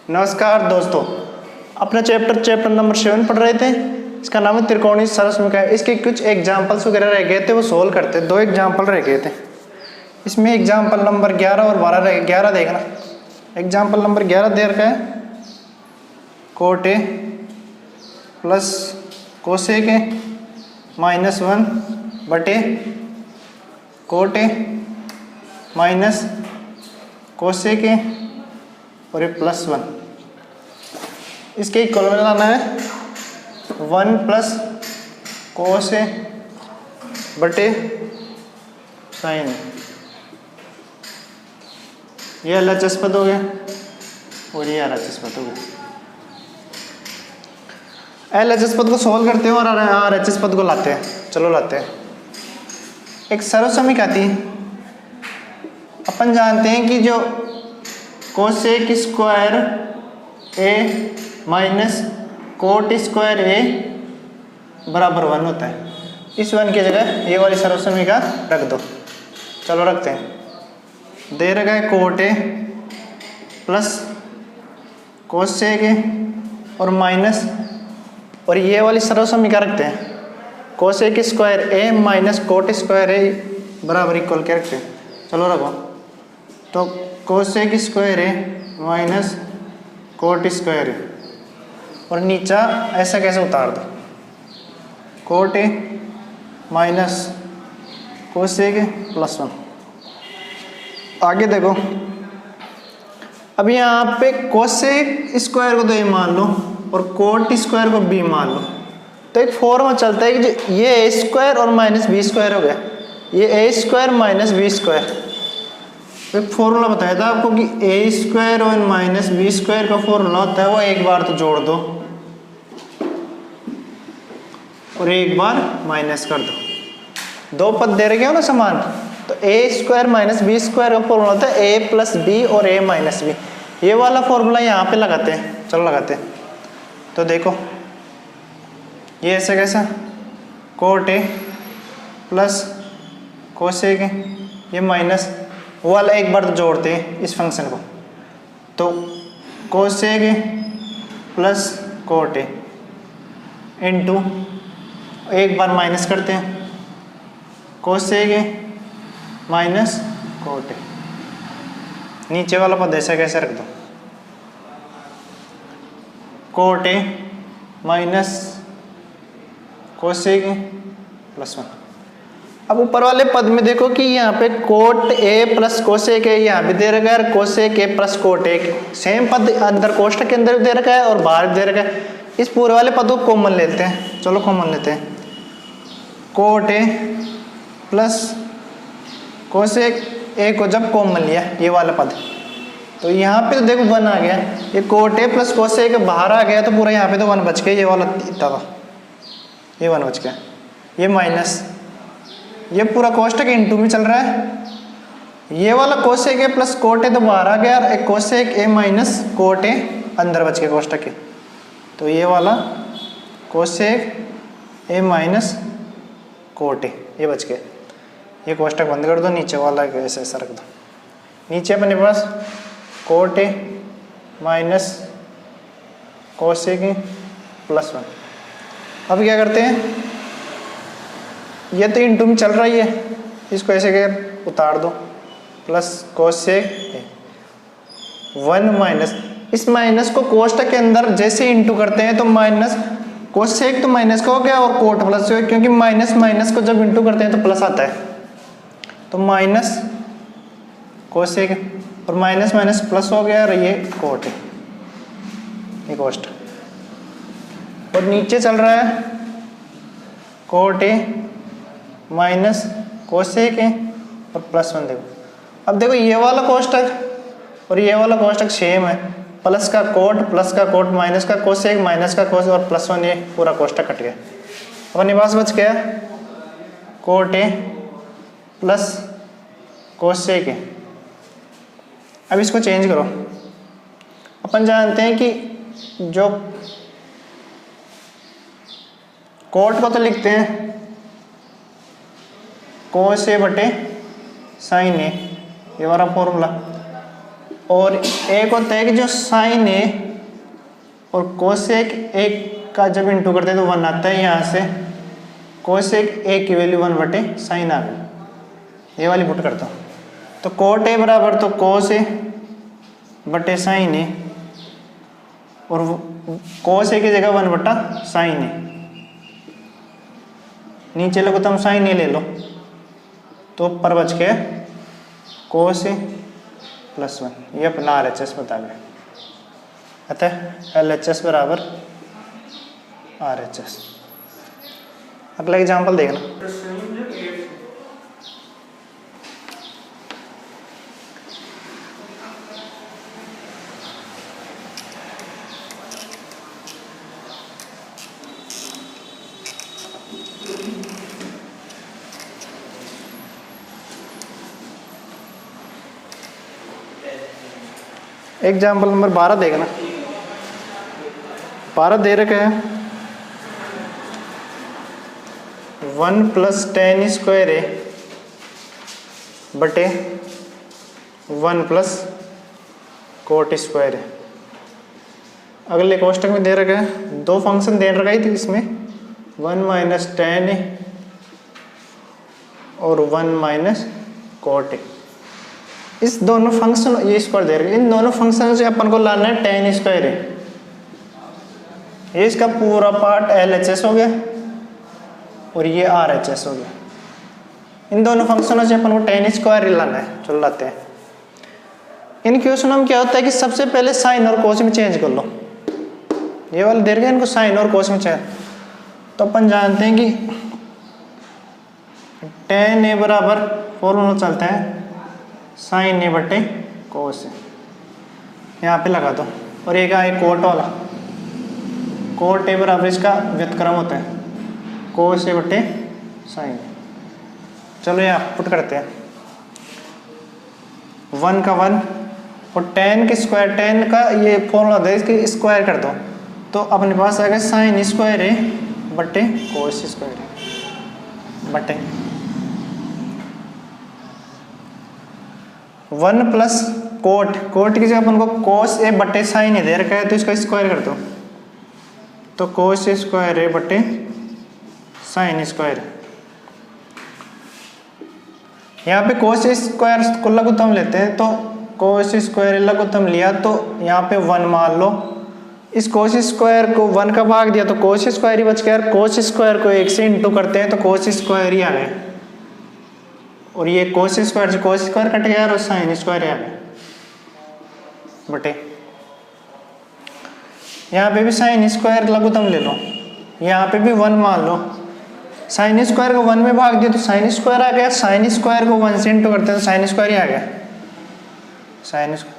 नमस्कार दोस्तों, अपना चैप्टर नंबर 7 पढ़ रहे थे। इसका नाम है त्रिकोणीय सरसमीकरण। इसके कुछ एग्जाम्पल्स वगैरह रह गए थे, वो सोल्व करते। 2 एग्जाम्पल रह गए थे इसमें। एग्जाम्पल नंबर 11 और 12 रह गए। 11 देखना। एग्जाम्पल नंबर 11 दे रखा है cot A plus cosec A minus 1 बटे कोट ए माइनस कोसेक ए और ये प्लस 1। इसके इक्वल में लाना है 1 प्लस कोस ए बटे साइन। ये एलएचएस पद हो गया और ये आरएचएस पद हो गया। एलएचएस पद को सोल्व करते हैं और आरएचएस पद को लाते हैं। चलो लाते हैं। एक सरल समीकरण है। अपन जानते हैं कि जो कोसेक स्क्वायर ए माइनस कोट स्क्वायर ए बराबर 1 होता है। इस 1 की जगह ये वाली सरल समीकरण रख दो। चलो रखते हैं। दे रखा है कोट ए प्लस कोसेक ए और माइनस, और ये वाली सरल समीकरण रखते हैं कोसेक स्क्वायर ए माइनस कोट स्क्वायर ए बराबर इक्वल के रखते हैं। चलो रखो। तो कोसेक स्क्वायर ए माइनस कोट स्क्वायर ए और नीचा ऐसा कैसे उतार दो, coat A minus cosec A plus 1। आगे देखो, अब यहाँ पे कोसेक स्क्वायर को तो ए मान लो और कोट स्क्वायर को बी मान लो। तो एक फॉर्मूला चलता है कि ये ए स्क्वायर और माइनस बी स्क्वायर हो गया। ये ए स्क्वायर माइनस बी स्क्वायर। एक फॉर्मूला बताया था आपको कि ए स्क्वायर और माइनस बी स्क्वायर का फॉर्मूला होता है वो एक बार तो जोड़ दो और एक बार माइनस कर दो। 2 पद दे रखे हो ना समान, तो ए स्क्वायर माइनस बी स्क्वायर का फॉर्मूला होता है ए प्लस बी और ए माइनस बी। ये वाला फॉर्मूला यहाँ पे लगाते हैं। चलो लगाते हैं। तो देखो ये ऐसे कैसा, कोट ए प्लस कोसेक ए, ये माइनस वो वाला एक बार तो जोड़ते हैं इस फंक्शन को। तो cosec A plus cot A into एक बार माइनस करते हैं cosec A minus cot A. नीचे वाला पद ऐसा कैसे रख दो, coat A minus cosec A plus 1। अब ऊपर वाले पद में देखो कि यहाँ पे कोट ए प्लस कोसेक ए यहाँ पे दे रखा है, cosec A plus cot A same पद अंदर कोष्ठक के अंदर दे रखा है और बाहर दे रखा है। इस पूरे वाले पद को कॉमन लेते हैं। चलो कॉमन लेते हैं। कोट ए प्लस कोसेक ए को जब कॉमन लिया ये वाला पद, तो यहाँ पे तो देखो 1 आ गया। ये कोट ए प्लस कोसेक बाहर आ गया तो पूरा यहाँ पे तो 1 बच गया। ये वाला इतना ये 1 बच गया। ये माइनस, ये पूरा कोष्ठक इंटू में चल रहा है। ये वाला cosec A plus cot A तो बाहर आ गया, एक cosec A minus cot A अंदर बच गया कोष्ठक के। तो ये वाला cosec A minus cot A ये बच गया। ये कोष्ठक बंद कर दो। नीचे वाला ऐसे ऐसा रख दो। नीचे अपने पास cot A minus cosec A plus 1। अब क्या करते हैं, ये तो इंटू में चल रही है, इसको ऐसे कर उतार दो प्लस कोसेक 1 माइनस, इस माइनस को कोष्ठक के अंदर जैसे इंटू करते हैं तो माइनस कोसेक तो माइनस का हो गया और कोट प्लस हो गया, क्योंकि माइनस माइनस को जब इंटू करते हैं तो प्लस आता है। तो माइनस कोसेक और माइनस माइनस प्लस हो गया और ये कोट है, ये कोष्ठक। और नीचे चल रहा है कोट ए माइनस कोसेक ए और प्लस 1। देखो अब देखो ये वाला कोष्ठक और ये वाला कोष्ठक सेम है। प्लस का कोट माइनस का कोसेक माइनस का कोस और प्लस 1, ये पूरा कोष्ठक कट गया। अपने पास बच गया कोट ए प्लस कोसेक ए। अब इसको चेंज करो। अपन जानते हैं कि जो कोट को तो लिखते हैं कोस ए बटे साइन ए, ये हमारा फॉर्मूला। और एक होता है कि जो साइन ए और कोसेक ए का जब इंटू करते हैं तो 1 आता है, यहाँ से कोसेक ए की वैल्यू 1/sin आ गई। ये वाली पुट करता हूँ, तो कोट ए बराबर तो कोस ए बटे साइन ए, और कोस ए की जगह 1/sin ए, नीचे लोग तुम साइन ए ले लो तो ऊपर बच के कोस ए + 1। ये अपना RHS बता गए। अतः LHS बराबर RHS। अगला एग्जाम्पल देखना। एग्जाम्पल नंबर 12 देखना। 12 दे रखे हैं 1 + tan स्क्वायर ए बटे 1 + cot स्क्वायर ए। अगले कोष्टक में दे रखे हैं दो फंक्शन दे रखा है, तो इसमें 1 - tan ए और 1 - cot ए। इस दोनों फंक्शन, ये स्क्वायर दे रहे हैं, इन दोनों फंक्शन से अपन को लाना है tan स्क्वायर है। ये इसका पूरा पार्ट LHS हो गया और ये RHS हो गया। इन दोनों फंक्शनों से अपन को tan स्क्वायर ही लाना है। चलो लाते हैं। इन क्वेश्चनों में क्या होता है कि सबसे पहले साइन और कोस में चेंज कर लो। ये वाले दे रहे हैं, इनको साइन और कोस में चेंज, तो अपन जानते हैं कि tan ए बराबर फॉर्मूला चलता है sin ए बटे कोस ए, यहाँ पे लगा दो। और एक आए कोट वाला, कोट ए बराबर इसका व्युत्क्रम होता है कोस ए बटे sin ए। चलो यहाँ पुट करते हैं 1 का 1 और tan के स्क्वायर, tan का ये फॉर्मूला होता है, इसके स्क्वायर कर दो तो अपने पास आ गया sin स्क्वायर ए बटे कोस स्क्वायर ए बटे 1 + कोट, कोट की जगह अपन को कोस ए बटे साइन ए दे रखा है, तो इसका स्क्वायर कर दो तो कोस स्क्वायर ए बटे साइन स्क्वायर। यहाँ पे कोस स्क्वायर को लघुत्तम लेते हैं, तो कोस स्क्वायर लघुत्तम लिया तो यहाँ पे 1 मान लो। इस कोस स्क्वायर को 1 का भाग दिया तो कोस स्क्वायर ही बच गया। कोस स्क्वायर को 1 से इंटू करते हैं तो कोस स्क्वायर ही आ गया, और ये कोस स्क्वायर से कोस स्क्वायर कट गया और साइन स्क्वायर आ गया बटे। यहाँ पे भी साइन स्क्वायर लघुत्तम ले लो, यहाँ पे भी 1 मान लो। साइन स्क्वायर को 1 में भाग दिया तो साइन स्क्वायर आ गया, साइन स्क्वायर को 1 से इंटू करते हैं तो साइन स्क्वायर ही आ गया साइन स्क्वायर,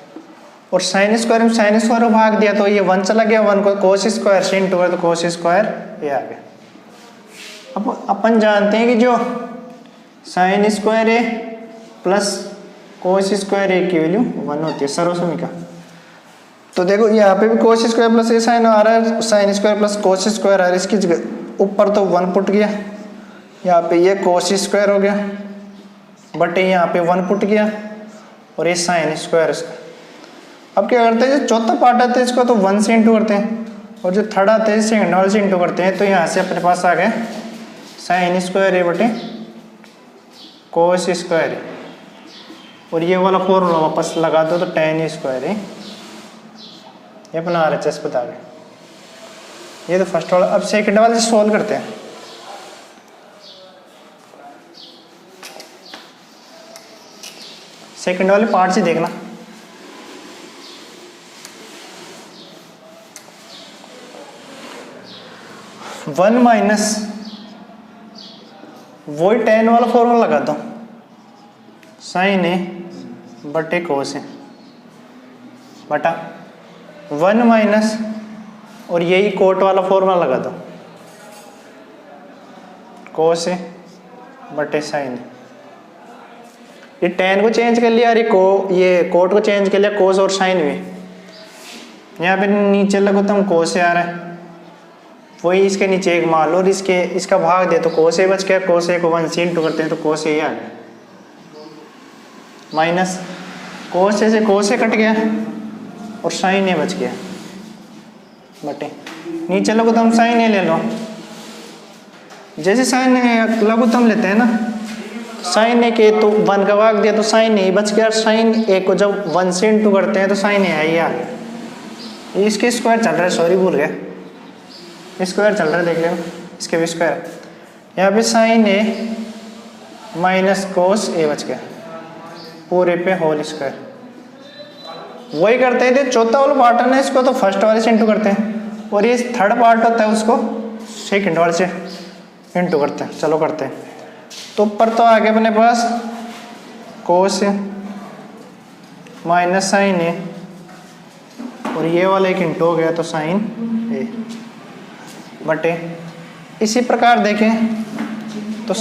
और साइन स्क्वायर में साइन स्क्वायर को भाग दिया तो ये 1 चला गया, 1 को कोस स्क्वायर से इंटू कर तो कोस स्क्वायर ये आ गया। अब अपन जानते हैं कि जो साइन स्क्वायर ए प्लस कोस स्क्वायर ए की वैल्यू 1 होती है सर्वसमीका। तो देखो यहाँ पे भी cos square plus a sine आ रहा है, sine square plus cos square आ रहा है, इसकी जगह ऊपर तो 1 पुट गया, यहाँ पे ये कोस स्क्वायर हो गया बटे यहाँ पे 1 पुट गया और ये साइन स्क्वायर इसका। अब क्या करते हैं, जो चौथा पार्ट आता है इसको तो 1 से इंटू करते हैं, और जो थर्ड आता है सेकंड वाले से इंटू करते हैं, तो यहाँ से अपने पास आ गया साइन स्क्वायर ए बटे कोस स्क्वायर ए, और ये वाला फॉर्मूला वापस लगा दो तो tan स्क्वायर ए, ये अपना RHS बता गया। ये तो फर्स्ट वाला। अब सेकंड वाले से सॉल्व करते हैं। सेकंड वाले पार्ट से देखना, वन माइनस वही tan वाला फॉर्मूला लगा दो साइन ए बटे कोस ए बटा 1 माइनस और यही कोट वाला फॉर्मूला लगा दो कोस ए बटे साइन ए। ये tan को चेंज कर लिया और ये कोट को चेंज कर लिया कोस और साइन में। यहाँ पे नीचे लगो तुम कोस ए आ रहा है, वही इसके नीचे एक मान लो और इसका भाग दे तो कोस ए बच गया, कोस ए को 1 से इंटू करते हैं तो कोस ए आ गया माइनस कोस ए से कोस ए कट गया और साइन ए बच गया बटे नीचे लघुत्तम साइन ए ले लो। जैसे साइन ए लघुत्तम लेते हैं ना, साइन ए के तो 1 का भाग दिया तो साइन ए बच गया। साइन ए को जब 1 से इंटू करते हैं तो साइन ए आई आ गया। इसके स्क्वायर चल रहा है, सॉरी भूल गया, स्क्वायर चल रहा है, देख लो इसके भी स्क्वायर। यहाँ पे साइन ए माइनस कोस ए बच गया पूरे पे होल स्क्वायर। वही करते हैं, चौथा वाला पार्ट है ना, इसको तो फर्स्ट वाले से इंटू करते हैं और ये थर्ड पार्ट होता है उसको सेकंड वाले से इंटू करते हैं। चलो करते हैं। तो ऊपर तो आ गया अपने पास कोस ए माइनस साइन ए और ये वाला एक इंटू हो गया तो साइन ए बटे। इसी प्रकार देखें तो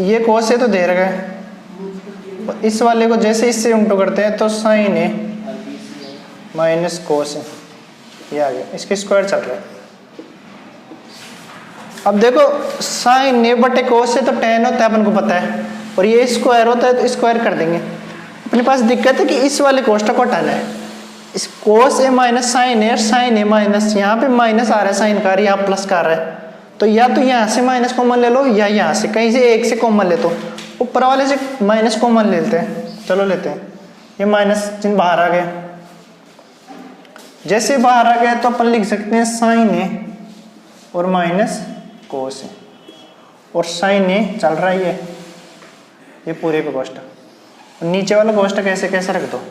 ये कोस ए तो दे रखा है, इस वाले को जैसे इससे इंटू करते हैं तो साइन ए माइनस कोस ए, ये आ गया। इसके स्क्वायर चल रहा है। अब देखो साइन ए बटे कोस ए तो tan होता है अपन को पता है, और ये स्क्वायर होता है तो स्क्वायर कर देंगे। अपने पास दिक्कत है कि इस वाले कोष्टक को हटाना है। इस कोस ए माइनस साइन ए, साइन ए माइनस, यहाँ पे माइनस आ रहा है साइन का, यहाँ प्लस का आ रहा है, तो या तो यहाँ से माइनस कॉमन ले लो या यहाँ से कहीं से एक से कॉमन ले। तो ऊपर वाले से माइनस कॉमन ले लेते हैं। चलो लेते हैं, ये माइनस चिन्ह बाहर आ गया। जैसे बाहर आ गया तो अपन लिख सकते हैं साइन ए और माइनस कोस ए, और साइन ए चल रहा है ये पूरे पे कोष्टक, और नीचे वाला कोष्टक ऐसे कैसे रख दो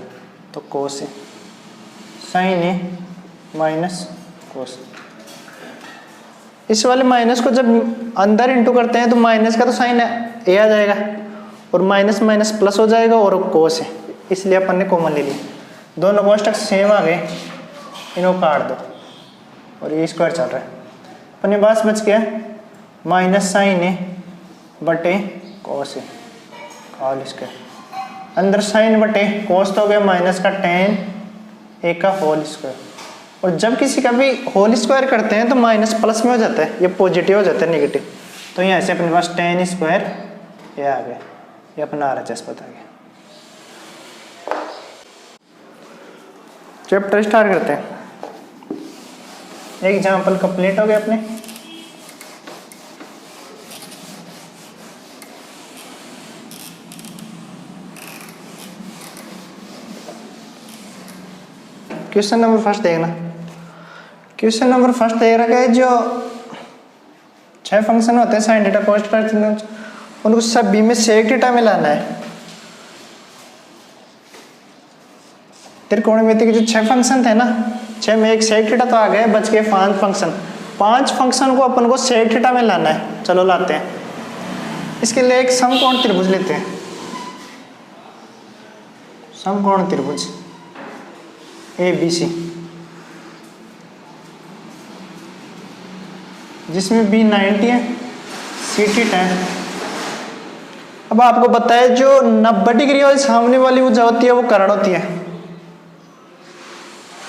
तो कोस ए साइन ए माइनस कोस। इस वाले माइनस को जब अंदर इंटू करते हैं तो माइनस का तो साइन ए आ जाएगा और माइनस माइनस प्लस हो जाएगा और कोस है, इसलिए अपन ने कॉमन ले लिया। दोनों कोष्टक सेम आ गए, इनको काट दो और ये स्क्वायर चल रहा है। अपने पास बच गया माइनस साइन ए बटे कोस ए ऑल स्क्वायर। अंदर साइन बटे कोस तो हो गया माइनस का tan ए का होल स्क्वायर। और जब किसी का भी होल स्क्वायर करते हैं तो माइनस प्लस में हो जाता है, ये पॉजिटिव हो जाता है नेगेटिव। तो यहाँ से अपने पास tan स्क्वायर ये आ गया, ये अपना RHS पता गया। चैप्टर स्टार्ट करते हैं। एग्जाम्पल कंप्लीट हो गए अपने। क्वेश्चन नंबर फर्स्ट देखना। क्वेश्चन नंबर फर्स्ट दे रखा है, जो 6 फंक्शन होते हैं साइन थीटा कोस थीटा, उनको सभी में सेक थीटा में लाना है। त्रिकोणमिति के जो 6 फंक्शन थे ना, 6 में एक सेक थीटा तो आ गए, बच गए 5 फंक्शन। 5 फंक्शन को अपन को सेक थीटा में लाना है। चलो लाते हैं। इसके लिए एक समकोण त्रिभुज लेते हैं। समकोण त्रिभुज ABC, जिसमें B 90 है, C थीटा है। अब आपको पता है जो 90 डिग्री वाली सामने वाली भुजा होती है वो कर्ण होती है,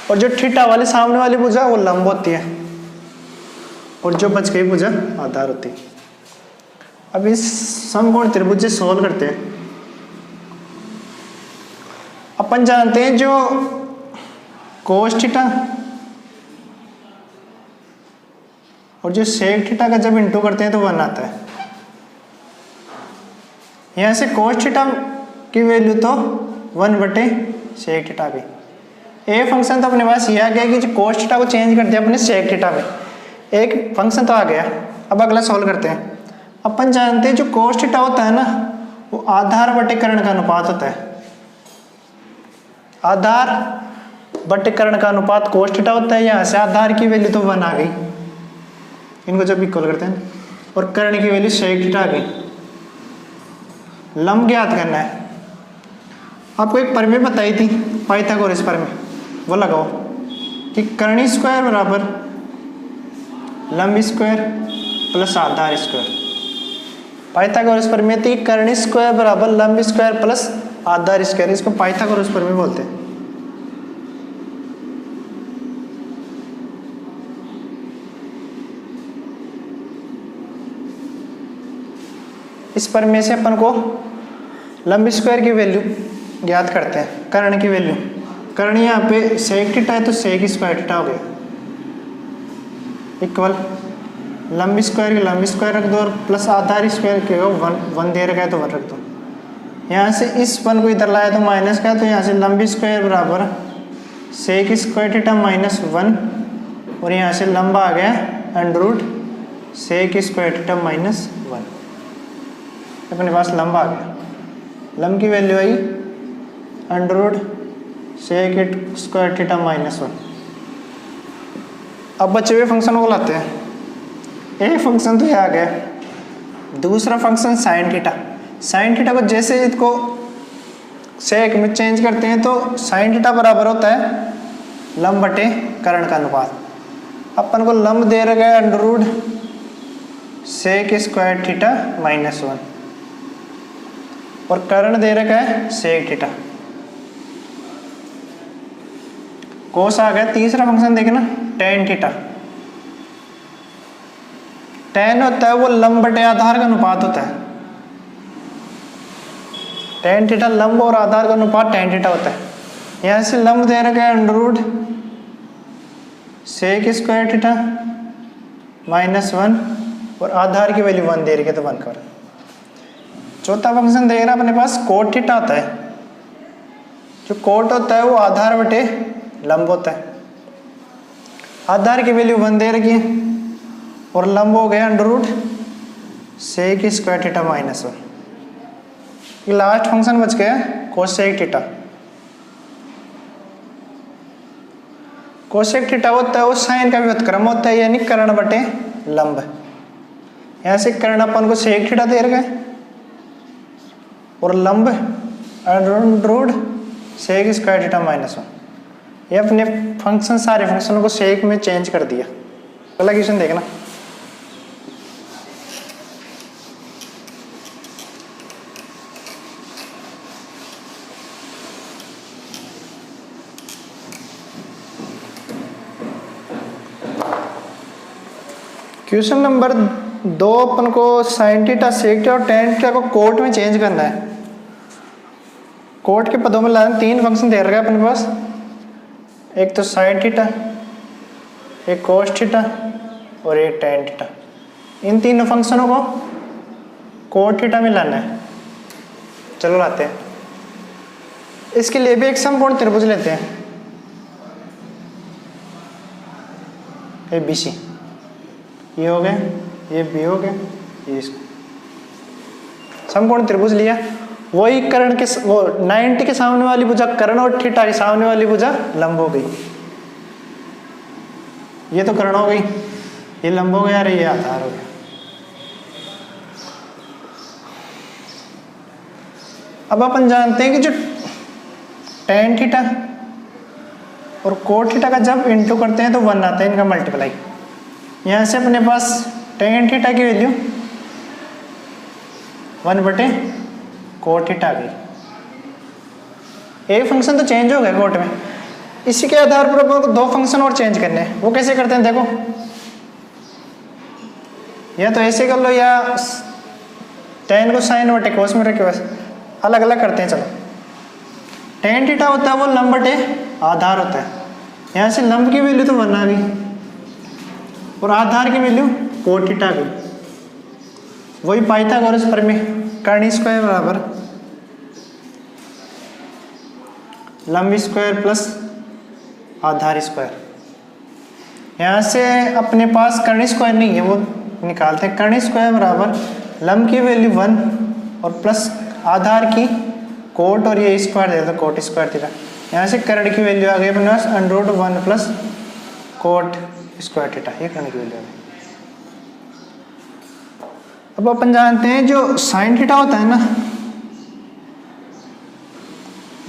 और जो थीटा वाली सामने वाली भुजा वो लंब होती है, और जो बच गई भुजा आधार होती है। अब इस समकोण त्रिभुज से सॉल्व करते हैं। अपन जानते हैं जो कोस थीटा और जो सेक थीटा का जब इंटू करते हैं तो 1 आता है। यहाँ से कोस थीटा की वैल्यू तो 1 बटे सेक थीटा भी। ए फंक्शन तो अपने पास ये आ गया कि जो कोस थीटा को चेंज कर दिया अपने सेक थीटा में, एक फंक्शन तो आ गया। अब अगला सॉल्व करते हैं। अपन जानते हैं जो कोस थीटा होता है ना, वो आधार बटे कर्ण का अनुपात होता है। आधार बटे कर्ण का अनुपात कोस थीटा होता है। यहाँ से आधार की वैल्यू तो 1 आ गई, इनको जब इक्वल करते हैं, और कर्ण की वैल्यू सेक थीटा आ गई। लंब ज्ञात करना है। आपको एक प्रमेय बताई थी पाइथागोरस प्रमेय, वो लगाओ कि कर्ण स्क्वायर बराबर लंब स्क्वायर प्लस आधार स्क्वायर। पाइथागोरस प्रमेय थी कर्ण स्क्वायर बराबर लंब स्क्वायर प्लस आधार स्क्वायर, इसको पाइथागोरस प्रमेय बोलते हैं। इस प्रमेय से अपन को लंब स्क्वायर की वैल्यू ज्ञात करते हैं कर्ण की वैल्यू। कर्ण यहाँ पे सेक थीटा है तो सेक स्क्वायर थीटा हो गया इक्वल लंब स्क्वायर के लंब स्क्वायर रख दो और प्लस आधार स्क्वायर के हो वन दे रखा है तो वन रख दो। यहाँ से इस वन को इधर लाया तो माइनस का है, तो यहाँ से लंब स्क्वायर बराबर sec square theta minus one और यहाँ से लंबा आ गया under root sec square theta minus one. अपने पास लंबा आ गया, लंब की वैल्यू आई under root sec square theta minus one. अब बचे हुए फंक्शनों को लाते हैं। एक फंक्शन तो ये आ गया, दूसरा function sine theta. Sine theta को जैसे इसको सेक में चेंज करते हैं तो साइन थीटा बराबर होता है लंब बटे कर्ण का अनुपात। अपन को लंब दे रखा है under root sec square theta minus one और कर्ण दे रखा है सेक थीटा। कोस आ गया। तीसरा फंक्शन देखना टेन थीटा। टेन होता है वो लंब बटे आधार का अनुपात होता है। टेन थीटा लंब और आधार का अनुपात टेन थीटा होता है। यहाँ से लंब दे रखा है under root sec square theta minus one और आधार की वैल्यू वन दे रही है तो वन कर। चौथा फंक्शन देखना अपने पास कोट थीटा होता है। जो कोट होता है वो आधार बटे लंब होता है। आधार की वैल्यू वन दे रखी है और लंब हो गया under root sec square theta minus one. Last function बच गया कोसेक थीटा। कोसेक थीटा होता है वो साइन का व्युत्क्रम होता है यानी कर्ण बटे लंब। यहाँ से कर्ण अपन को सेक थीटा दे रखा है और लंब under root sec square theta minus one. ये अपने फंक्शन सारे फंक्शनों को सेक में चेंज कर दिया। अगला क्वेश्चन देखना। क्वेश्चन नंबर 2 अपन को साइन थीटा सेक थीटा और टेन थीटा को कोट में चेंज करना है। कोट के पदों में लाना। तीन फंक्शन दे रखा है अपने पास, एक तो साइन थीटा, एक कोस थीटा और एक टेन थीटा। इन तीनों फंक्शनों को कोट थीटा में लाना है। चलो लाते हैं। इसके लिए भी एक समकोण त्रिभुज लेते हैं ABC। ये हो गया, ये B हो गया, ये इसको समकोण त्रिभुज लिया। वही कर्ण के वो 90 के सामने वाली भुजा कर्ण और थीटा के सामने वाली भुजा लंब हो गई। ये तो कर्ण हो गई, ये लंब हो गया, ये आधार हो गया। अब अपन जानते हैं कि जो टेन थीटा और कोट थीटा का जब इंटू करते हैं तो वन आता है इनका मल्टीप्लाई। यहाँ से अपने पास टेन थीटा की वैल्यू वन बटे कोट थीटा आ गई। एक फंक्शन तो चेंज हो गया कोट में। इसी के आधार पर अपन को दो फंक्शन और चेंज करने हैं। वो कैसे करते हैं देखो, या तो ऐसे कर लो या टेन को साइन बटे कोस में रखे, बस अलग अलग करते हैं। चलो, टेन थीटा होता है वो लंब बटे आधार होता है। यहाँ से लंब की वैल्यू तो वन आ गई और आधार की वैल्यू कोट थीटा आ गई। वही पाइथागोरस प्रमेय, कर्ण स्क्वायर बराबर लंब स्क्वायर प्लस आधार स्क्वायर। यहाँ से अपने पास कर्ण स्क्वायर नहीं है, वो निकालते हैं। कर्ण स्क्वायर बराबर लंब की वैल्यू वन और प्लस आधार की कोट और ये स्क्वायर दे दो कोट स्क्वायर थीटा। यहाँ से कर्ण की वैल्यू आ गई अपने पास under root one plus cot square theta. ये कर्ण की वैल्यू आ गई। अब अपन जानते हैं जो साइन थीटा होता है ना,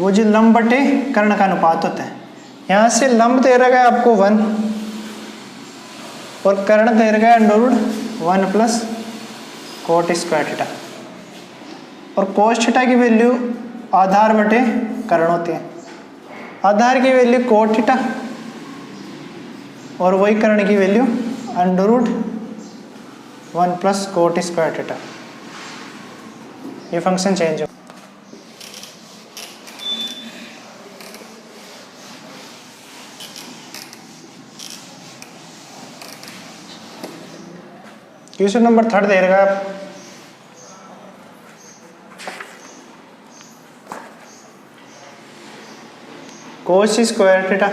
वो जो लंब बटे कर्ण का अनुपात होता है। यहाँ से लंब दे रखा है आपको वन और कर्ण दे रखा है under root one plus cot square theta. और कोस थीटा की वैल्यू आधार बटे कर्ण होती है। आधार की वैल्यू कोट थीटा और वही कर्ण की value under root one plus cot square theta. ये फंक्शन चेंज हो। क्वेश्चन नंबर 3 दे रखा है cos square theta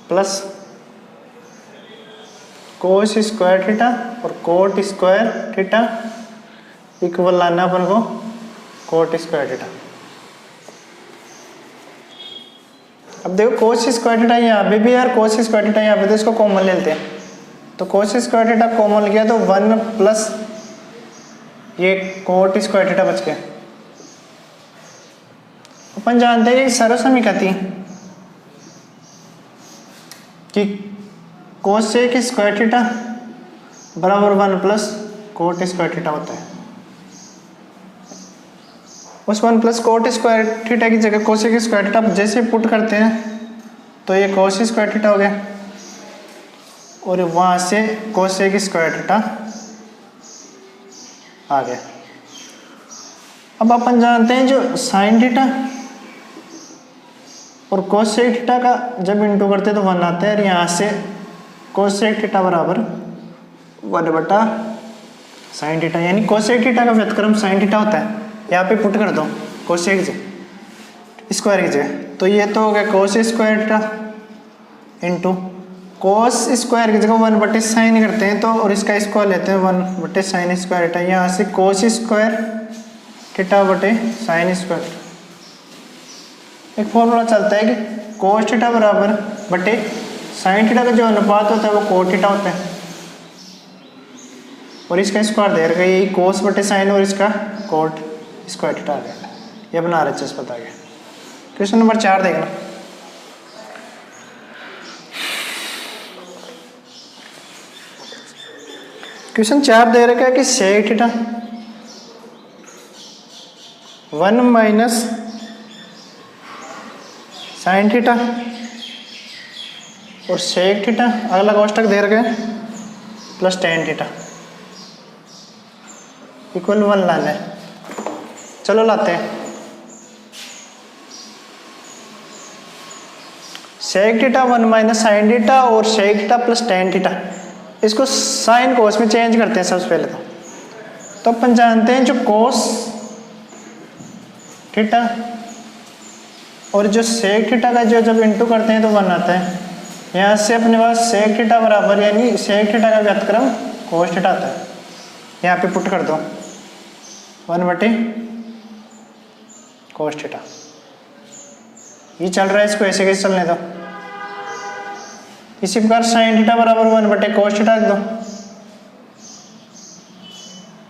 plus cos square theta और कोट स्क्वायर थीटा इक्वल लाना अपन को कोट स्क्वायर थीटा। अब देखो कोस स्क्वायर थीटा यहाँ पे भी यार कोस स्क्वायर थीटा यहाँ पे, तो इसको कॉमन ले लेते हैं। तो कोस स्क्वायर थीटा कॉमन लिया तो 1 प्लस ये कोट स्क्वायर थीटा बच गया। अपन जानते हैं कि सर्वसमीकरण थी कि कोस सेक स्क्वायर थीटा बराबर 1 प्लस कोट स्क्वायर थीटा होता है। उस 1 प्लस कोट स्क्वायर थीटा की जगह कोसेक स्क्वायर थीटा जैसे पुट करते हैं तो ये कोस स्क्वायर थीटा हो गया और वहाँ से कोसेक स्क्वायर थीटा आ गया। अब अपन जानते हैं जो साइन थीटा और कोसेक थीटा का जब इंटू करते हैं तो 1 आता है और यहाँ से कोसेक थीटा बराबर 1 बटा साइन थीटा, यानी कोसेक थीटा का व्युत्क्रम साइन थीटा होता है। यहाँ पे पुट कर दो कोसेक स्क्वायर की जगह, तो ये तो हो गया कोस square theta into cos square की जगह 1 बटे साइन करते हैं तो और इसका स्क्वायर लेते हैं 1 बटे साइन स्क्वायर थीटा, यहाँ से कोस स्क्वायर थीटा बटे साइन स्क्वायर थीटा। एक फॉर्मूला चलता है कि कोस थीटा बराबर बटे साइन थीटा का जो अनुपात होता है वो कोट थीटा होता है और इसका स्क्वायर दे रखा है, यही कोस बटे साइन और इसका कोट स्क्वायर थीटा आ गया। ये अपना RHS पता गया। क्वेश्चन नंबर 4 देखना। क्वेश्चन 4 दे रखा है कि sec theta 1 minus sine theta और सेक थीटा अगला कोष्टक दे रखा है प्लस टेन थीटा इक्वल 1 लाना है। चलो लाते हैं। Sec theta 1 minus sine theta और sec theta plus tan theta, इसको साइन कोस में चेंज करते हैं सबसे पहले। तो अपन जानते हैं जो कोस थीटा और जो सेक थीटा का जो जब इंटू करते हैं तो 1 आता है। यहाँ से अपने पास सेक थीटा बराबर यानी सेक थीटा का व्युत्क्रम कोस थीटा आता है। यहाँ पे पुट कर दो 1 बटे कोस थीटा। ये चल रहा है, इसको ऐसे कैसे चलने दो। इसी प्रकार साइन थीटा बराबर 1 बटे कोस थीटा रख दो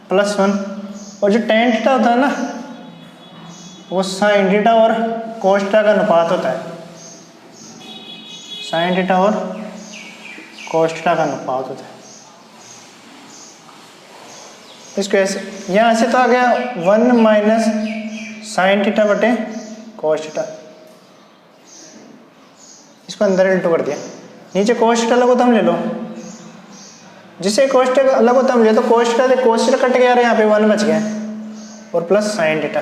प्लस 1 और जो टेन थीटा होता है ना वो साइन थीटा और कोस थीटा का अनुपात होता है। साइन थीटा और कोस थीटा का अनुपात होता है। इसको ऐसे यहाँ से तो आ गया 1 माइनस साइन थीटा बटे कोस थीटा, इसको अंदर इंटू कर दिया। नीचे कोस थीटा लघुत्तम ले लो, जिसे कोस थीटा लघुत्तम ले तो कोस थीटा से कोस थीटा कट गया, यहाँ पे 1 बच गया और प्लस साइन थीटा।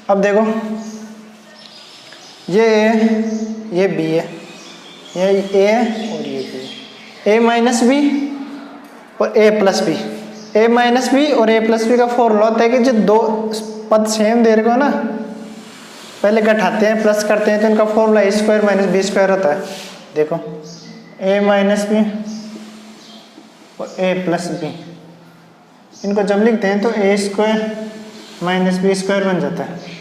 अब देखो ये बी है, ये ए और ये बी, ए माइनस बी और ए प्लस बी। ए माइनस बी और ए प्लस बी का फॉर्मूला होता है कि जो दो पद सेम दे रहे हो ना पहले घटाते हैं प्लस करते हैं तो इनका फॉर्मूला ए स्क्वायर माइनस बी स्क्वायर होता है। देखो ए माइनस बी और ए प्लस बी, इनको जब लिखते हैं तो ए स्क्वायर माइनस बी स्क्वायर बन जाता है।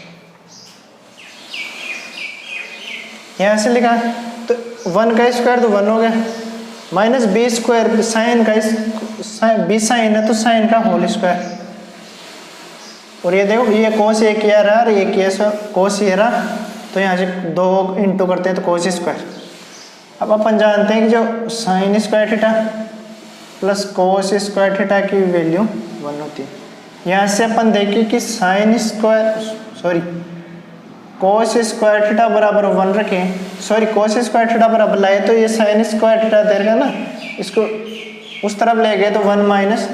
यहाँ से लिखा तो 1 का स्क्वायर तो 1 हो गया माइनस बी स्क्वायर साइन का बी साइन है तो साइन का होल स्क्वायर। और ये देखो ये कोस ए किया रहा और ये किया कोस ये रहा, तो यहाँ से 2 इंटू करते हैं तो कोस स्क्वायर। अब अपन जानते हैं कि जो sign square theta plus cos square theta की वैल्यू 1 होती है। यहाँ से अपन देखें कि साइन स्क्वायर कोस स्क्वायर थीटा बराबर 1 रखें, कोस स्क्वायर थीटा बराबर लाए तो ये साइन स्क्वायर थीटा दे देगा ना, इसको उस तरफ ले गए तो 1 माइनस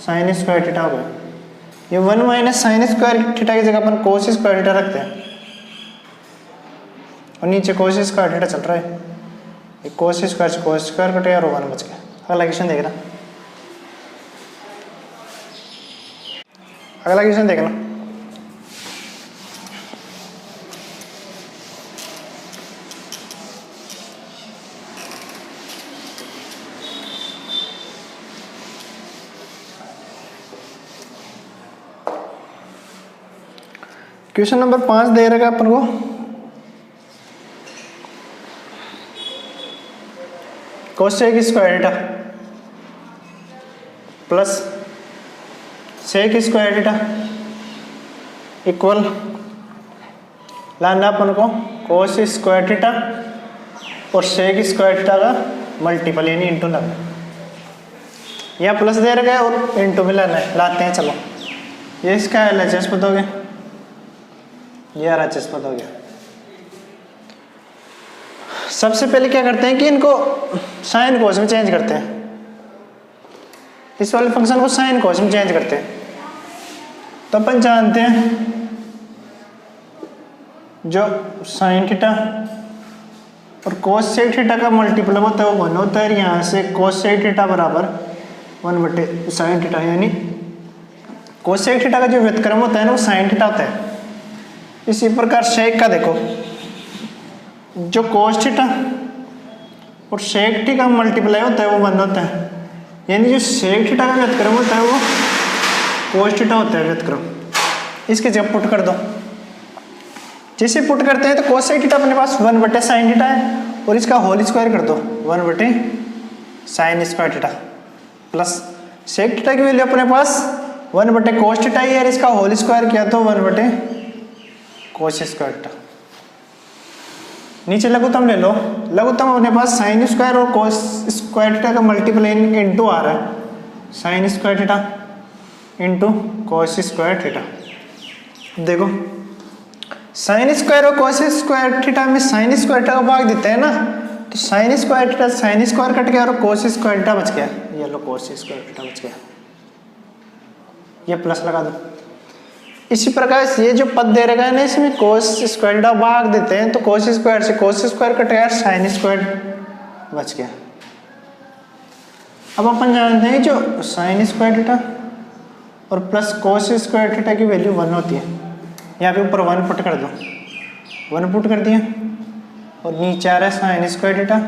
साइन स्क्वायर थीटा हो गया। ये 1 माइनस साइन स्क्वायर थीटा की जगह अपन कोस स्क्वायर थीटा रखते हैं और नीचे कोस स्क्वायर थीटा चल रहा है। ये कोस स्क्वायर से कोस स्क्वायर कटे और 1 बच गया। अगला क्वेश्चन देखना, अगला क्वेश्चन देखना। क्वेश्चन नंबर 5 दे रखा अपन को, cosec square theta plus sec square theta equal लाना अपन को कोस स्क्वायर थीटा और सेक स्क्वायर थीटा का मल्टीपल यानी इंटू लाना, यहाँ प्लस दे रखा है और इंटू में लाना है, लाते हैं। चलो ये इसका LHS पता हो गया, ये RHS पता हो गया। सबसे पहले क्या करते हैं कि इनको साइन कोस में चेंज करते हैं, इस वाले फंक्शन को साइन कोस में चेंज करते हैं। तो अपन जानते हैं जो साइन थीटा और कोस सेक थीटा का मल्टीपल होता है वो 1 होता है। यहाँ से कोस सेक थीटा बराबर 1/sin थीटा, यानी कोस सेक थीटा का जो व्युत्क्रम होता है ना वो साइन थीटा होता है। इसी प्रकार सेक का देखो, जो कोस थीटा और सेक थीटा का मल्टीप्लाई होता है वो 1 होता है, यानी जो सेक थीटा का व्युत्क्रम होता है वो कोस थीटा होता है व्युत्क्रम। इसके जब पुट कर दो, जैसे पुट करते हैं तो कोस सेक थीटा अपने पास 1/sin थीटा है और इसका होल स्क्वायर कर दो 1/sin square theta plus sec theta की वैल्यू अपने पास 1/cos थीटा ही है, इसका होल स्क्वायर किया तो 1/cos स्क्वायर थीटा। नीचे लघुत्तम ले लो, लघुत्तम अपने पास साइन स्क्वायर और कोस स्क्वायर थीटा का मल्टीपल इंटू आ रहा है, sine square theta into cos square theta. देखो साइन स्क्वायर और कोस स्क्वायर थीटा में साइन स्क्वायर थीटा का भाग देते हैं ना, तो sign square theta sine square cut गया और कोस स्क्वायर थीटा बच गया, ये लो कोस स्क्वायर थीटा बच गया, ये प्लस लगा दो। इसी प्रकार से ये जो पद दे रखा है ना इसमें कोस स्क्वायर थीटा भाग देते हैं, तो कोस स्क्वायर से कोस स्क्वायर कट गया, साइन स्क्वायर बच गया। अब अपन जानते हैं जो साइन स्क्वायर थीटा और प्लस कोस स्क्वायर थीटा की वैल्यू 1 होती है। यहाँ पे ऊपर 1 पुट कर दो, 1 पुट कर दिया और नीचे आ रहा है sine square theta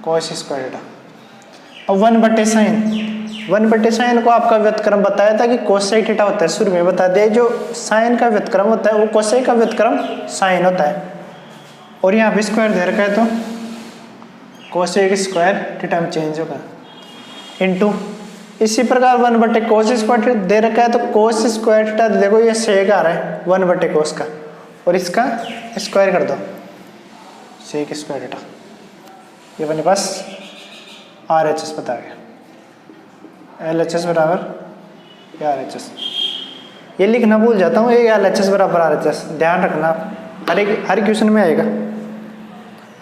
cos square theta. अब 1/sin को आपका व्युत्क्रम बताया था कि कोसेक थीटा होता है, शुरू में बता दिया जो साइन का व्युत्क्रम होता है वो कोसेक का व्युत्क्रम साइन होता है, और यहाँ पे स्क्वायर दे रखा है तो कोसेक स्क्वायर थीटा में चेंज होगा इनटू। इसी प्रकार 1/cos स्क्वायर थीटा दे रखा है तो कोस स्क्वायर थीटा देखो ये सेक आ रहा है 1/cos का, और इसका स्क्वायर कर दो सेक स्क्वायर थीटा, ये अपने पास RHS बता गया, LHS बराबर RHS। ये लिखना भूल जाता हूँ, ये LHS बराबर RHS ध्यान रखना, हर क्वेश्चन में आएगा।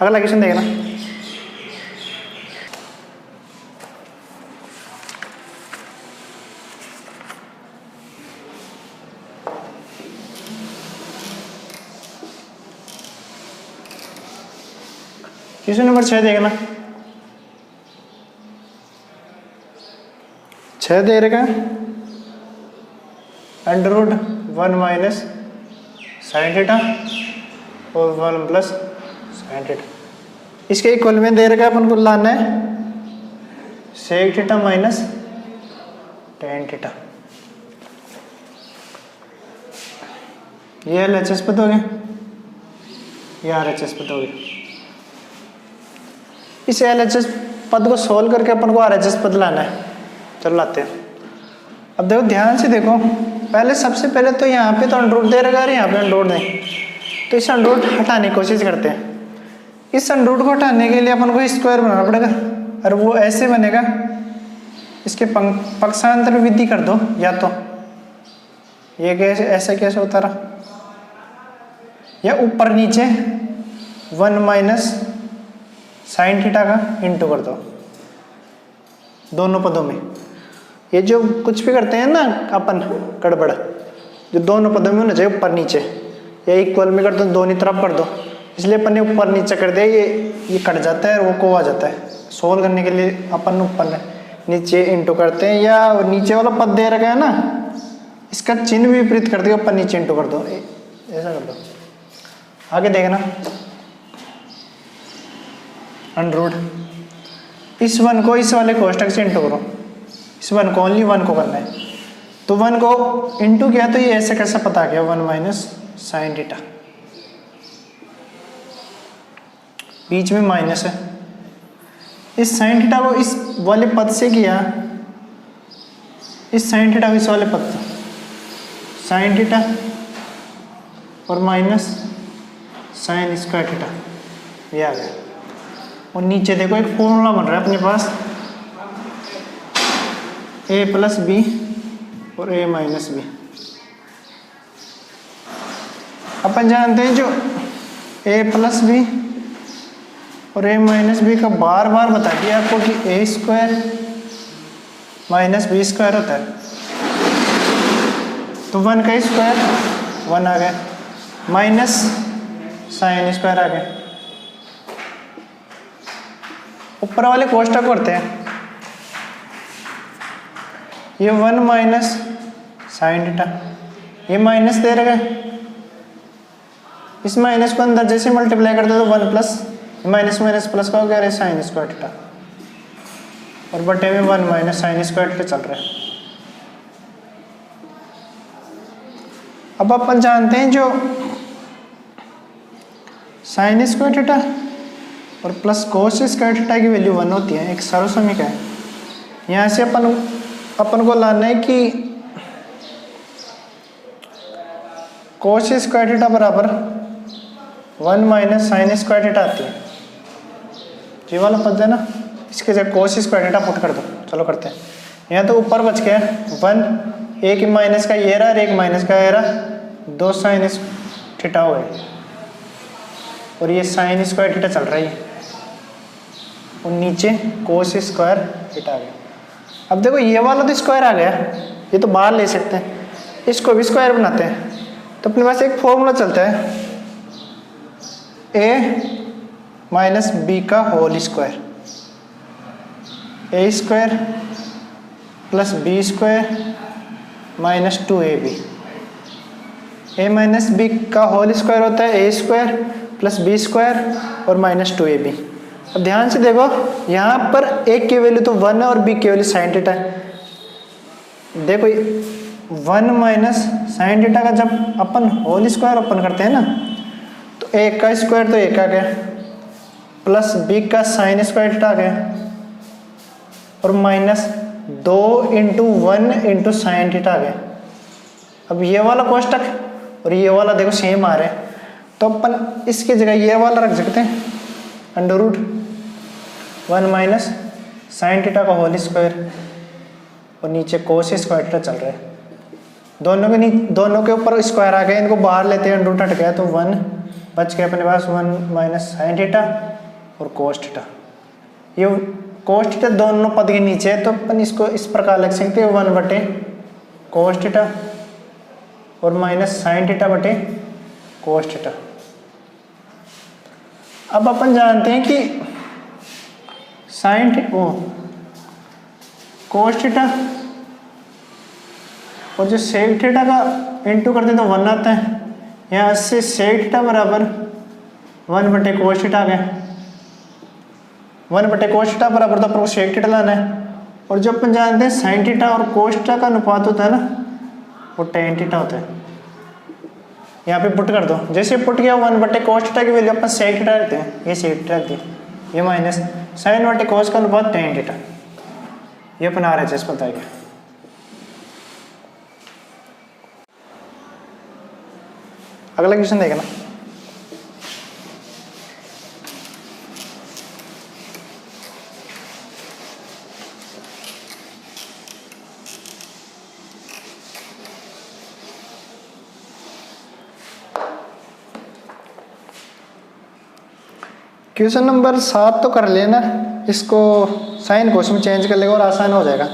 अगला क्वेश्चन देखना, क्वेश्चन नंबर 6 देखना। 6 दे रखा है √1 - sin थीटा और 1 + sin थीटा। इसके इक्वल में दे रखा है अपन को लाना है sec theta minus tan theta. ये LHS पता हो गया, ये RHS पता हो गया। इस LHS पद को सोल्व करके अपन को RHS पद लाना है, चलो लाते हैं। अब देखो ध्यान से देखो, पहले सबसे पहले तो यहाँ पे तो अंडर रूट दे रखा है, यहाँ पे अंडर रूट नहीं, तो इस अंडर रूट हटाने की कोशिश करते हैं। इस अंडर रूट को हटाने के लिए अपन को स्क्वायर बनाना पड़ेगा, और वो ऐसे बनेगा, इसके पक्षांतर विधि कर दो, या तो ये कैसे ऐसे कैसे होता रहा, या ऊपर नीचे 1 - sin थीटा का इंटू कर दो दोनों पदों में। ये जो कुछ भी करते हैं ना अपन गड़बड़, जो दोनों पदों में होना चाहिए ऊपर नीचे, या इक्वल में कर दो, दोनों तरफ कर दो, इसलिए अपन ने ऊपर नीचे कर दिया, ये कट जाता है और वो को आ जाता है, सोल्व करने के लिए अपन ऊपर नीचे इंटू करते हैं, या नीचे वाला पद दे रखा है ना, इसका चिन्ह भी विपरीत कर दिया, ऊपर नीचे इंटू कर दो, ऐसा कर दो। आगे देखना, अंडर रूट, इस वन को इस वाले कोष्टक से इंटू करो, इस वन को, ओनली वन को करना है। तो वन को इंटू किया तो ये ऐसे कैसे पता किया, 1 माइनस साइन थीटा, बीच में माइनस है। इस साइन थीटा को इस वाले पद से किया, इस साइन थीटा को इस वाले पद से, साइन थीटा और माइनस साइन स्क्वायर थीटा, ये आ गया। और नीचे देखो एक फॉर्मूला बन रहा है अपने पास, a प्लस बी और a माइनस बी। अपन जानते हैं जो a प्लस बी और a माइनस बी का बार बार बता दिया आपको कि a square minus B square होता है। तो 1 का स्क्वायर 1 आ गया, माइनस साइन स्क्वायर आ गया। ऊपर वाले कोष्टक करते हैं, ये 1 माइनस साइन थीटा, ये माइनस दे रखा है, इस माइनस को अंदर जैसे मल्टीप्लाई करते तो 1 प्लस माइनस माइनस प्लस का हो गया साइन स्क्वायर थीटा, और बटे में 1 माइनस साइन स्क्वायर थीटा चल रहा है। अब अपन जानते हैं जो साइन स्क्वायर थीटा और प्लस कोस स्क्वायर थीटा की वैल्यू 1 होती है, एक सर्वसमीक है। यहाँ से अपन को लाना है कि कोस स्क्वायर थीटा बराबर 1 माइनस साइन स्क्वायर थीटा आती है, जी वाला पद है ना, इसके जगह कोस स्क्वायर थीटा पुट कर दो। चलो करते हैं। यहाँ तो ऊपर बच गया 1, एक माइनस का ये रहा और एक माइनस का ये रहा, 2 साइन थीटा हो गए, और ये साइन स्क्वायर थीटा चल रहा है, और नीचे कोस स्क्वायर थीटा आ गया। अब देखो ये वाला तो स्क्वायर आ गया, ये तो बाहर ले सकते हैं, इसको भी स्क्वायर बनाते हैं। तो अपने पास एक फॉर्मूला चलता है, a माइनस बी का whole square, a square plus B square minus 2ab। a minus B का होल स्क्वायर होता है a square plus B square और माइनस 2ab। अब ध्यान से देखो, यहाँ पर एक की वैल्यू तो 1 है और बी की वैल्यू साइन थीटा है। देखो 1 माइनस साइन थीटा का जब अपन होल स्क्वायर ओपन करते हैं ना, तो a का स्क्वायर तो 1 आ गया, प्लस b का साइन स्क्वायर थीटा आ गया, और minus 2 into 1 into sine theta आ गया। अब ये वाला कोष्टक और ये वाला देखो सेम आ रहा है, तो अपन इसकी जगह ये वाला रख सकते हैं, under root 1 minus sine theta का होल स्क्वायर, और नीचे कोस स्क्वायर थीटा चल रहा है। दोनों के ऊपर स्क्वायर आ गए, इनको बाहर लेते हैं, अंडर रूट हट गया तो 1 बच गया अपने पास, 1 माइनस साइन थीटा और कोस थीटा। ये कोस थीटा दोनों पद के नीचे है, तो अपन इसको इस प्रकार लिख सकते हैं 1 बटे कोस थीटा और माइनस साइन थीटा बटे कोस थीटा। अब अपन जानते हैं कि कोस थीटा और जो सेक थीटा का इंटू करते हैं तो 1 आता है, यहाँ से सेक थीटा बराबर 1 बटे कोस थीटा आ गया, 1 बटे कोस थीटा बराबर तो अपन को सेक थीटा लाना है। और जो अपन जानते हैं साइन थीटा और कोस थीटा का अनुपात होता है ना, वो टेन थीटा होता है। यहाँ पे पुट कर दो, जैसे पुट किया 1 बटे कोस थीटा की वैल्यू अपन सेक थीटा रखते हैं, ये सेक थीटा रखते हैं, ये माइनस साइन बटे कोस का अनुपात टेन थीटा, ये अपन RHS पता है। अगला क्वेश्चन देखना, क्वेश्चन नंबर 7 तो कर लेना, इसको साइन कोस में चेंज कर लेगा और आसान हो जाएगा।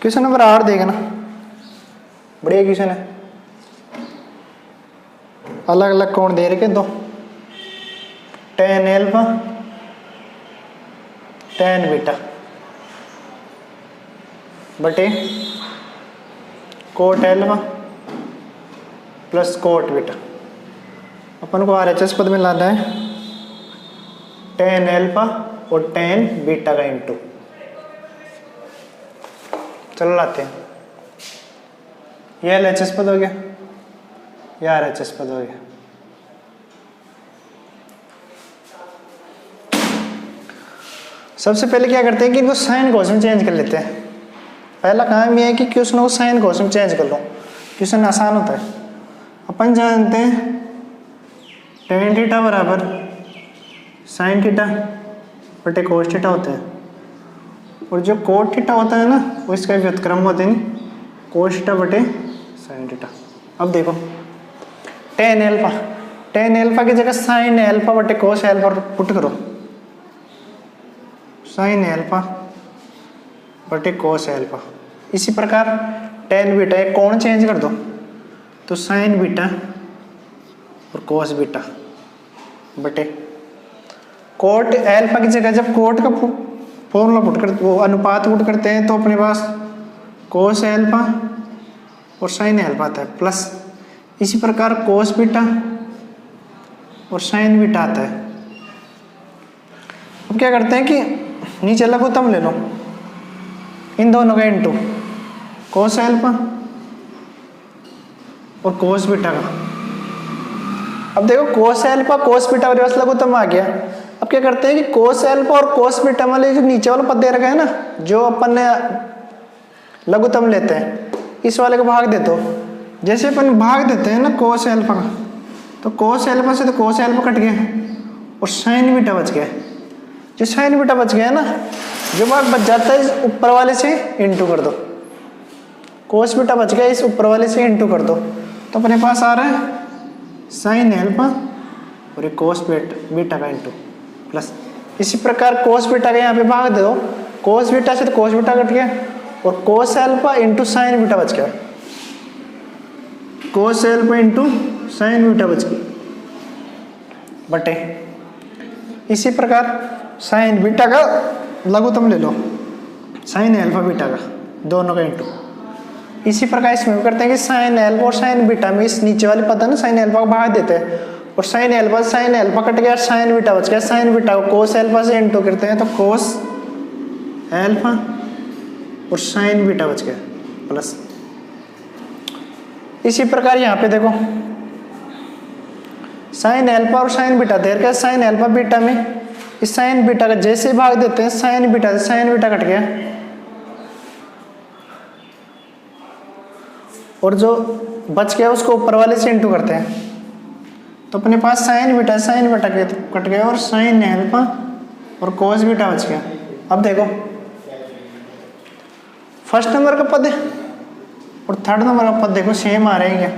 क्वेश्चन नंबर 8 देखना, बढ़िया क्वेश्चन है, अलग अलग कोण दे रखे दो, tan अल्फा टेन बीटा बटे cot alpha plus cot beta. अपन को RHS पद में लाना है टेन एल्फा और टेन बीटा का इंटू। चलो लाते हैं, ये LHS पद हो गया, ये RHS पद हो गया। सबसे पहले क्या करते हैं कि इनको साइन कोस में चेंज कर लेते हैं। पहला काम यह है कि क्वेश्चन को साइन कोस में चेंज कर लो, क्वेश्चन आसान होता है। अपन जानते हैं टेन थीटा बराबर साइन थीटा बटे कोस थीटा होता है, और जो कोट थीटा होता है ना वो इसका व्युत्क्रम होते हैं कोस थीटा बटे साइन थीटा। अब देखो टेन एल्फा की जगह साइन एल्फा बटे कोस एल्फा पुट करो, साइन एल्फा बटे कोस एल्फा। इसी प्रकार टेन बीटा एक कोण चेंज कर दो तो साइन बीटा और कोस बीटा बटे कोट एल्फा की जगह जब कोट का फॉर्मूला पुट कर वो अनुपात पुट करते हैं तो अपने पास कोस एल्फा और साइन एल्फा आता है प्लस इसी प्रकार कोस बीटा और साइन बीटा आता है। अब क्या करते हैं कि नीचे लघुत्तम ले लो इन दोनों का इंटू कोस एल्फा और कोस बीटा का। अब देखो कोस एल्फा कोस बीटा वाले पास लघुत्तम आ गया। अब क्या करते हैं कि कोस एल्फा और कोस बीटा वाले जो नीचे वाला पद दे रखा है ना, जो अपन ने लघुत्तम लेते हैं इस वाले को भाग दे दो। जैसे अपन भाग देते हैं ना कोस एल्फा का, तो कोस एल्फा से तो कोस एल्फा कट गया और साइन बीटा बच गया। जो साइन बीटा बच गया ना, जो भाग बच जाता है इस ऊपर वाले से इंटू कर दो, कोस बीटा बच गया इस ऊपर वाले से इंटू कर दो, तो अपने पास आ रहा है साइन एल्फा और ये कोस बीटा का इंटू प्लस इसी प्रकार कोस बीटा का यहाँ पे भाग दे दो, कोस बीटा से तो कोस बीटा कट गया और कोस एल्फा इंटू साइन बीटा बच गया, कोस एल्फा इंटू साइन बीटा बच गया बटे इसी प्रकार साइन बीटा का लघुत्तम ले लो, साइन एल्फा बीटा का दोनों का इंटू। इसी प्रकार इसमें करते हैं कि साइन एल्फा और साइन बीटा में इस नीचे वाले पद है ना साइन एल्फा को भाग देते हैं और साइन एल्फा कट गया, साइन बीटा बच गया, साइन बीटा को कोस एल्फा से इंटू करते हैं तो कोस एल्फा और साइन बीटा बच गया प्लस इसी प्रकार यहाँ पे देखो साइन एल्फा और साइन बीटा देर का साइन एल्फा बीटा में इस साइन बीटा का जैसे भाग देते हैं साइन बीटा से साइन बीटा कट गया और जो बच गया उसको ऊपर वाले से इंटू करते हैं तो अपने पास साइन बीटा कट गया और साइन एल्फा और कोस बीटा बच गया। अब देखो फर्स्ट नंबर का पद और थर्ड नंबर का पद देखो सेम आ रहे हैं क्या,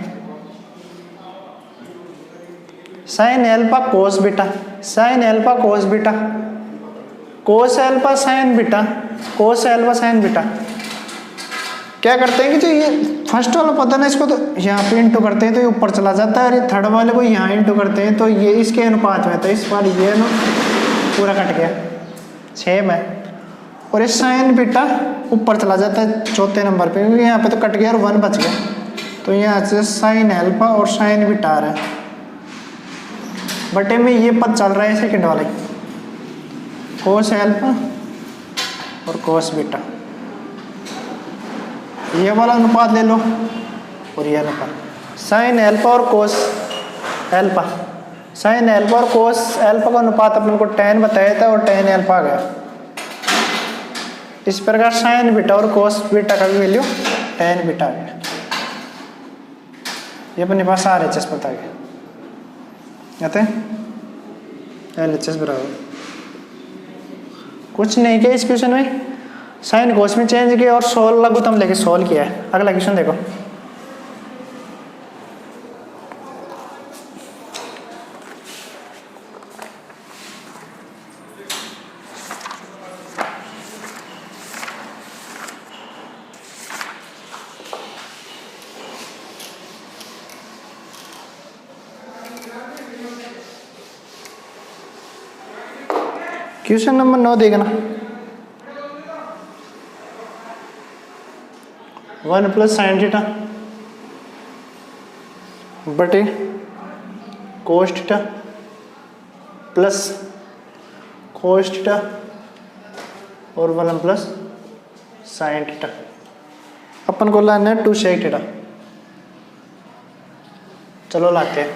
sine alpha cos beta, sine alpha cos beta, कोस एल्फा साइन बीटा, कोस एल्फा साइन बीटा। क्या करते हैं कि जो ये फर्स्ट वाला पद है ना इसको तो यहाँ पे इंटू करते हैं तो ये ऊपर चला जाता है और ये थर्ड वाले को यहाँ इंटू करते हैं तो ये इसके अनुपात में, तो इस बार ये ना पूरा कट गया सेम है और ये साइन बीटा ऊपर चला जाता है चौथे नंबर पे क्योंकि यहाँ पे तो कट गया और 1 बच गया, तो यहाँ से साइन एल्फा और साइन बीटा आ रहा है बटे में ये पद चल रहा है सेकंड वाले कोस एल्फा और कोस बीटा। ये वाला अनुपात ले लो और ये अनुपात साइन एल्फा और कोस एल्फा, साइन एल्फा और कोस एल्फा का अनुपात अपन को tan बताया था और tan एल्फा आ गया। इस प्रकार साइन बीटा और कोस बीटा का भी वैल्यू tan बीटा आ गया। ये अपने पास RHS पता गया आते LHS बराबर कुछ नहीं किया इस क्वेश्चन में, साइन कोस में चेंज किया और सोल्व लघुत्तम लेके सोल्व किया है। अगला क्वेश्चन देखो क्वेश्चन नंबर 9 देखना। 1 प्लस साइन थीटा बटे cos theta plus cos theta और 1 प्लस साइन थीटा। अपन को लाना है 2 सेक थीटा। चलो लाते हैं।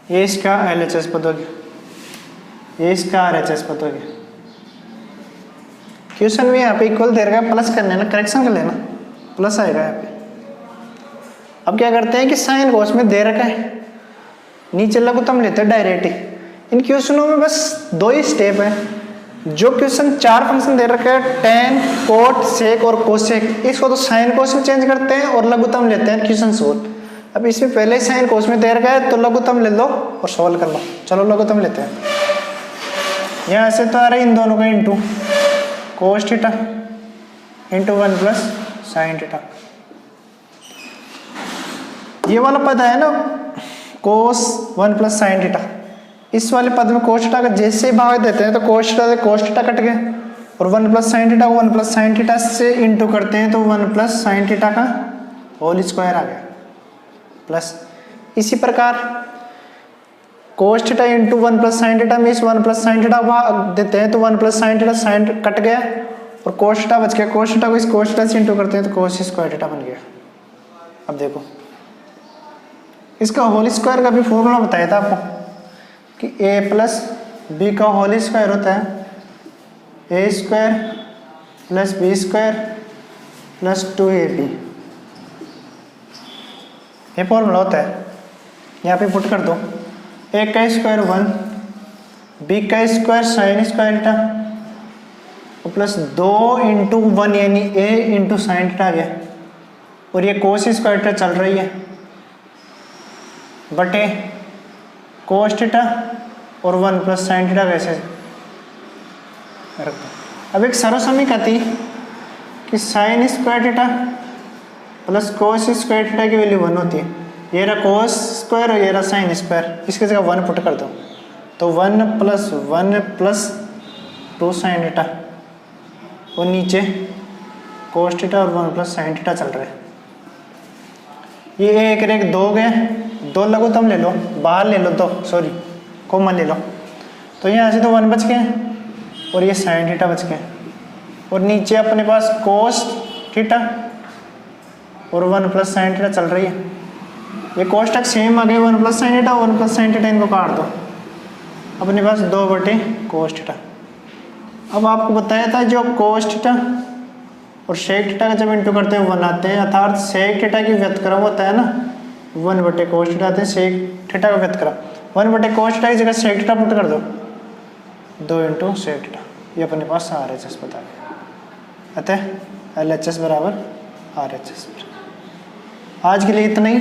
ये इसका LHS पद हो गया, ये इसका RHS पद हो गया। क्वेश्चन में यहाँ पे इक्वल दे रखा है, प्लस करने ना, करेक्शन कर लेना, प्लस आएगा यहाँ पे। अब क्या करते हैं कि साइन कोस में दे रखा है, नीचे लघुत्तम लेते हैं डायरेक्ट ही। इन क्वेश्चनों में बस 2 ही स्टेप है। जो क्वेश्चन 4 फंक्शन दे रखा है, टेन, कोट, सेक और कोसेक, इसको तो साइन कोस में चेंज करते हैं और लघुत्तम लेते हैं क्वेश्चन सोल्व। अब इसमें पहले ही साइन कोस में दे रखा है तो लघुत्तम ले लो और सॉल्व कर लो। चलो लघुत्तम लेते हैं। यहाँ से तो आ रहा है इन दोनों का into cos theta into 1 plus sine theta. ये वाला पद है ना कोस 1 प्लस साइन थीटा, इस वाले पद में कोस थीटा का जैसे ही भाग देते हैं तो कोस थीटा से कोस थीटा कट गए और 1 प्लस साइन थीटा को 1 प्लस साइन थीटा से इंटू करते हैं तो 1 प्लस साइन थीटा का होल स्क्वायर आ गया प्लस। इसी प्रकार cos theta into 1 plus sine theta में इस 1 प्लस साइन थीटा भाग देते हैं तो 1 plus sine theta sine cut गया और कोस थीटा बच गया। कोस थीटा को इस कोस थीटा से इंटू करते हैं तो कोस स्क्वायर थीटा बन गया। अब देखो इसका होल स्क्वायर का भी फॉर्मूला बताया था आपको कि a प्लस बी का होल स्क्वायर होता है a square plus B square plus 2ab। ये फॉर्मूला होता है, यहाँ पे पुट कर दो। a का स्क्वायर 1, b का square sine square theta plus 2 into 1 यानी a इंटू साइन थीटा आ गया और ये कोस स्क्वायर थीटा चल रही है बटे कोस थीटा और 1 प्लस साइन थीटा वैसे रखो। अब एक सर्वसमीकरण थी कि sign square theta plus cos square theta की वैल्यू 1 होती है। ये रहा कोस स्क्वायर और ये रहा साइन स्क्वायर, इसकी जगह 1 पुट कर दो तो 1 प्लस 2 साइन थीटा और नीचे कोस थीटा और 1 प्लस साइन थीटा चल रहा है। ये एक रेख 2 गए, 2 लघुत्तम ले लो, बाहर ले लो 2, सॉरी कॉमन ले लो, तो यहाँ से तो 1 बच गए और ये साइन थीटा बच गए और नीचे अपने पास कोस थीटा और 1 प्लस साइन थीटा चल रही है। ये कोस तक सेम आ गए, 1 plus sine theta 1 plus sine theta, इनको काट दो, अपने पास 2 बटे कोस थीटा। अब आपको बताया था जो कोस थीटा और सेक थीटा का जब इंटू करते हैं 1 आते हैं, अर्थात सेक थीटा की व्यतक्रम होता है ना 1 बटे कोस थीटा आते हैं, सेक थीटा का व्यतक्रम 1 बटे कोस थीटा की जगह सेक थीटा पुट कर दो 2 इंटू सेक थीटा। ये अपने पास RHS बता गया, अतः LHS बराबर RHS। आज के लिए इतना ही।